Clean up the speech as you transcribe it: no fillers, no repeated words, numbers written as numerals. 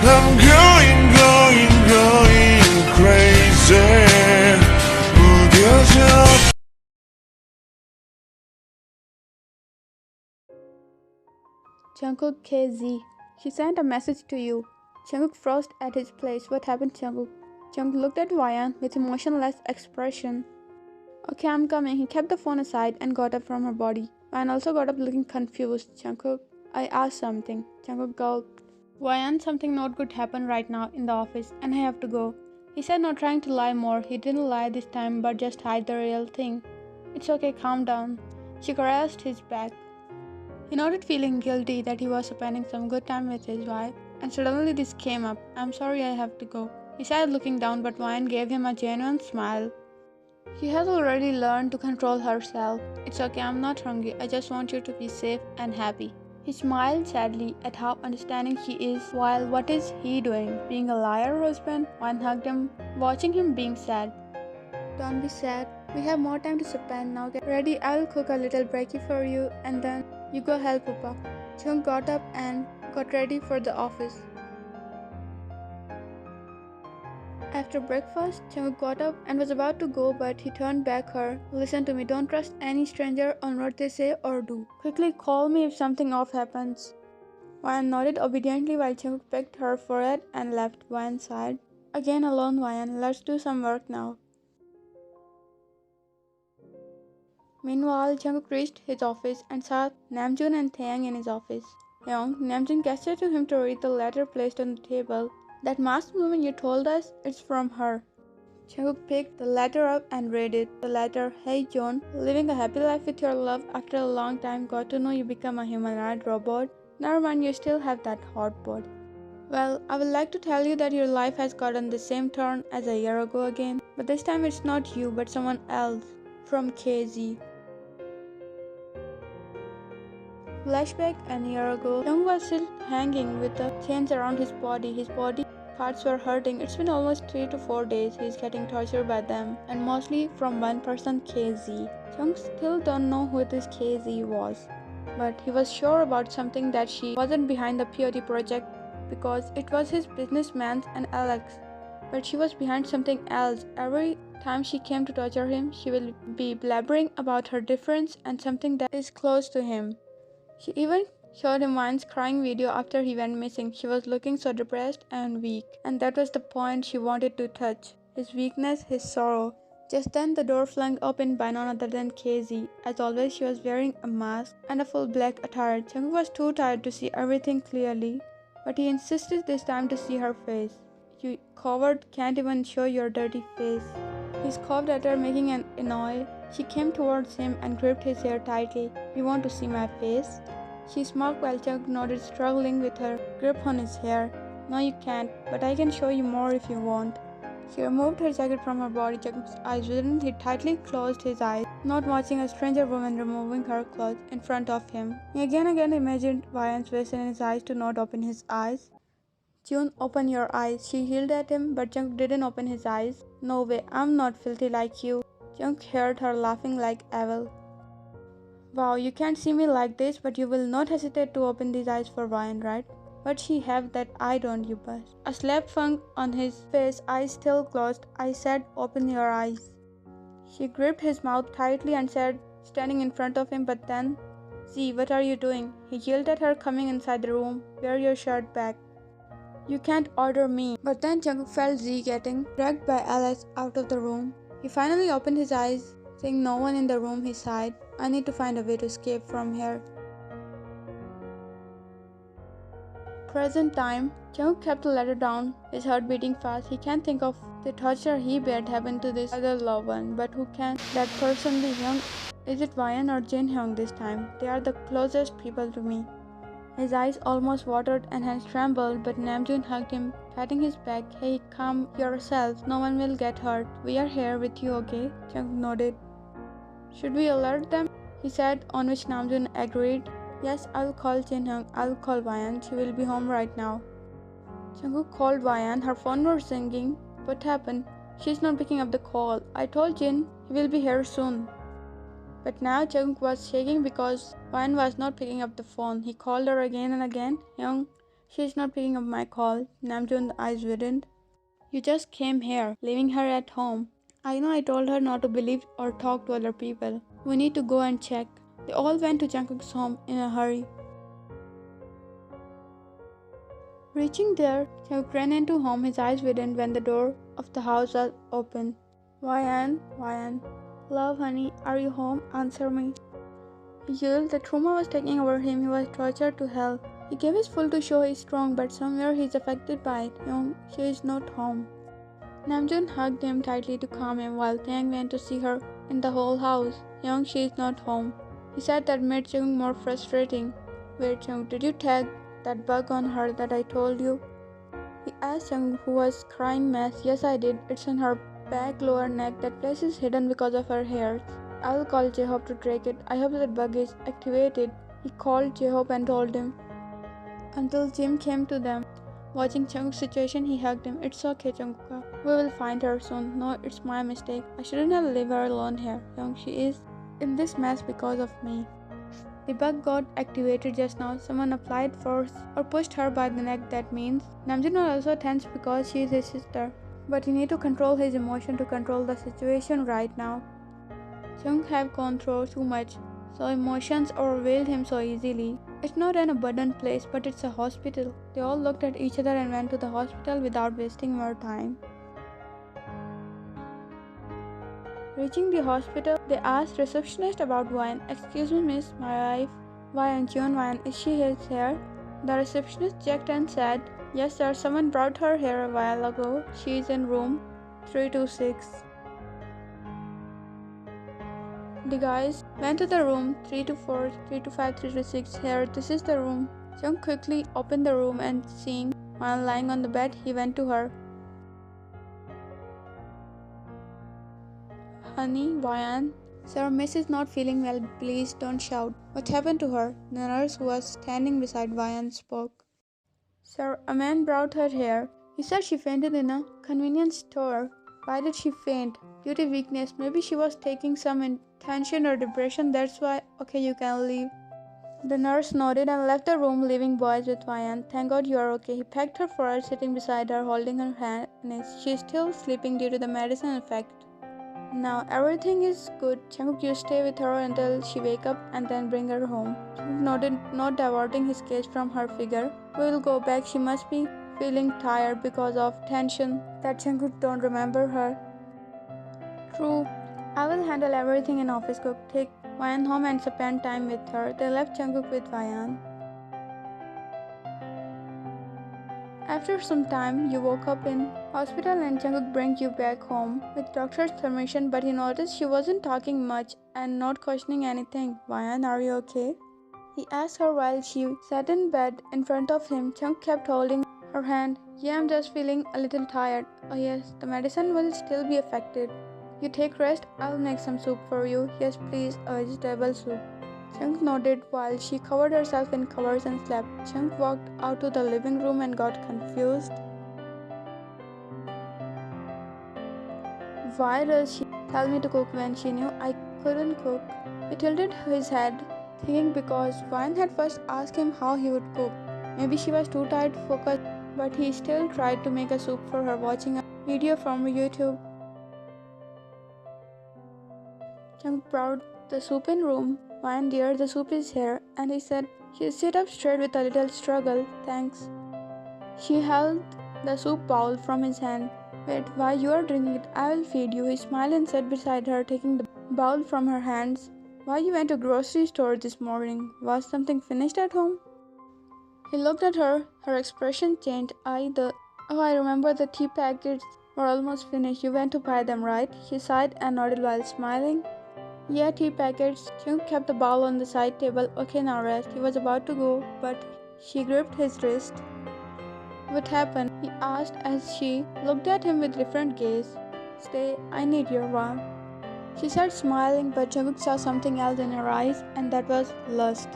I'm going crazy. 무뎌져. Jungkook KZ. She sent a message to you. Jungkook froze at his place. What happened, Jungkook? Jungkook looked at Ryan with emotionless expression. Okay, I'm coming. He kept the phone aside and got up from her body. Ryan also got up looking confused. Jungkook, I asked something. Jungkook gulped. Ryan, something not good happened right now in the office and I have to go. He said not trying to lie more. He didn't lie this time but just hide the real thing. It's okay, calm down. She caressed his back. He nodded, feeling guilty that he was spending some good time with his wife, and suddenly this came up. I'm sorry I have to go. He said, looking down, but Ryan gave him a genuine smile. She has already learned to control herself. It's okay, I'm not hungry. I just want you to be safe and happy. He smiled sadly at how understanding she is, while what is he doing? Being a liar husband? Ryan hugged him, watching him being sad. Don't be sad. We have more time to spend now. Get ready. I will cook a little brekkie for you and then you go help Papa. Chung got up and got ready for the office. After breakfast, Chung got up and was about to go, but he turned back her. Listen to me, don't trust any stranger on what they say or do. Quickly call me if something off happens. Ryan nodded obediently while Chung pecked her forehead and left. Ryan sighed. Again alone, Ryan. Let's do some work now. Meanwhile, Jungkook reached his office and saw Namjoon and Taeyang in his office. Namjoon gestured to him to read the letter placed on the table. That masked woman you told us, it's from her. Jungkook picked the letter up and read it. The letter, Hey John, living a happy life with your love after a long time, got to know you become a humanoid robot. Never mind, you still have that hot bod. Well, I would like to tell you that your life has gotten the same turn as a year ago again, but this time it's not you but someone else. From KZ. Flashback. An year ago, Young was still hanging with the chains around his body. His body parts were hurting. It's been almost 3 to 4 days. He's getting tortured by them, and mostly from one person, KZ. Young still don't know who this KZ was, but he was sure about something, that she wasn't behind the POD project because it was his businessman's and Alex. But she was behind something else. Every time she came to torture him, she will be blabbering about her difference and something that is close to him. She even showed him Ryan's crying video after he went missing. She was looking so depressed and weak, and that was the point she wanted to touch. His weakness, his sorrow. Just then the door flung open by none other than KZ. As always, she was wearing a mask and a full black attire. Jungkook was too tired to see everything clearly, but he insisted this time to see her face. You coward, can't even show your dirty face. He scoffed at her, making an annoy. She came towards him and gripped his hair tightly. You want to see my face? She smiled while Jungkook nodded, struggling with her grip on his hair. No, you can't, but I can show you more if you want. She removed her jacket from her body. Jungkook's eyes widened. He tightly closed his eyes, not watching a stranger woman removing her clothes in front of him. He again imagined Ryan's face in his eyes to not open his eyes. June, open your eyes. She yelled at him, but Jungkook didn't open his eyes. No way, I'm not filthy like you. Jungkook heard her laughing like evil. Wow, you can't see me like this, but you will not hesitate to open these eyes for Ryan, right? But she have that eye, don't you, bust? A slap flung on his face, eyes still closed. I said, open your eyes. She gripped his mouth tightly and said, standing in front of him, but then, Z, what are you doing? He yelled at her, coming inside the room. Wear your shirt back. You can't order me. But then Jungkook felt Z getting dragged by Alex out of the room. He finally opened his eyes. Seeing no one in the room, he sighed. I need to find a way to escape from here. Present time. Jungkook kept the letter down, his heart beating fast. He can't think of the torture he beard happen to this other loved one. But who can that person be? Hyung? Is it Ryan or Jin Hyung this time? They are the closest people to me. His eyes almost watered and hands trembled, but Namjoon hugged him, patting his back. Hey, calm yourself. No one will get hurt. We are here with you, okay? Jungkook nodded. Should we alert them? He said, on which Namjoon agreed. Yes, I'll call Jin Hyung. I'll call Ryan. She will be home right now. Jungkook called Ryan. Her phone was ringing. What happened? She's not picking up the call. I told Jin he will be here soon. But now Jungkook was shaking because Ryan was not picking up the phone. He called her again and again. Hyung, She's not picking up my call. Namjoon's eyes widened. You just came here, leaving her at home. I know I told her not to believe or talk to other people. We need to go and check. They all went to Jungkook's home in a hurry. Reaching there, Jungkook ran into home, his eyes widened when the door of the house was open. Ryan. Love, honey, are you home? Answer me. He yelled. The trauma was taking over him. He was tortured to hell. He gave his full to show he's strong, but somewhere he's affected by it. Young, she is not home. Namjoon hugged him tightly to calm him while Taeyang went to see her in the whole house. Young, she is not home. He said that made Jung more frustrating. Wait, Jung, did you tag that bug on her that I told you? He asked Jung, who was crying mess. Yes, I did. It's on her back lower neck. That place is hidden because of her hairs. I will call J-Hope to track it. I hope that bug is activated. He called J-Hope and told him. Until Jim came to them. Watching Jungkook's situation, he hugged him. It's okay, Jungkook. We will find her soon. No, it's my mistake. I shouldn't have left her alone here. Young, she is in this mess because of me. The bug got activated just now. Someone applied force or pushed her by the neck. That means Namjoon was also tense because she is his sister. But he need to control his emotion to control the situation right now. Jung have gone through too much, so emotions overwhelmed him so easily. It's not an abundant place, but it's a hospital. They all looked at each other and went to the hospital without wasting more time. Reaching the hospital, they asked receptionist about Wine. Excuse me, miss, my wife, Wine June Wine, is she here? The receptionist checked and said, yes sir, someone brought her here a while ago. She is in room 326. The guys went to the room 324, 325, 326. Here, this is the room. Jung quickly opened the room and seeing Wyan lying on the bed, he went to her. Honey, Wyan. Sir, Miss is not feeling well. Please don't shout. What happened to her? The nurse who was standing beside Wyan spoke. Sir, a man brought her here. He said she fainted in a convenience store. Why did she faint? Due to weakness. Maybe she was taking some tension or depression. That's why. Okay, you can leave. The nurse nodded and left the room, leaving boys with Wyan. Thank God you are okay. He pecked her forehead, sitting beside her, holding her hand. She is still sleeping due to the medicine effect. Now everything is good. Jungkook, you stay with her until she wake up and then bring her home. Jungkook nodded, not diverting his gaze from her figure. We will go back. She must be feeling tired because of tension that Jungkook don't remember her. True. I will handle everything in office. Cook, take Wyan home and spend time with her. They left Jungkook with Wyan. After some time, you woke up in hospital and Jungkook bring you back home with doctor's permission, but he noticed she wasn't talking much and not questioning anything. Wyan, are you okay? He asked her while she sat in bed in front of him. Jungkook kept holding her hand. Yeah, I'm just feeling a little tired. Oh yes, the medicine will still be affected. You take rest, I'll make some soup for you. Yes please, a vegetable soup. Jungkook nodded while she covered herself in covers and slept. Jungkook walked out to the living room and got confused. Why does she tell me to cook when she knew I couldn't cook? He tilted his head, thinking because Wyan had first asked him how he would cook. Maybe she was too tired to focus, but he still tried to make a soup for her, watching a video from YouTube. Jungkook brought the soup in room. Wyan dear, the soup is here. And he said, she sat up straight with a little struggle. Thanks. She held the soup bowl from his hand. Wait, why you are drinking it? I will feed you. He smiled and sat beside her, taking the bowl from her hands. Why you went to grocery store this morning? Was something finished at home? He looked at her. Her expression changed. I remember the tea packets were almost finished. You went to buy them, right? She sighed and nodded while smiling. Yeah, tea packets. Jungkook kept the bowl on the side table. Okay, now rest. He was about to go, but she gripped his wrist. What happened? He asked as she looked at him with different gaze. Stay, I need your warmth. She started smiling, but Jungkook saw something else in her eyes, and that was lust.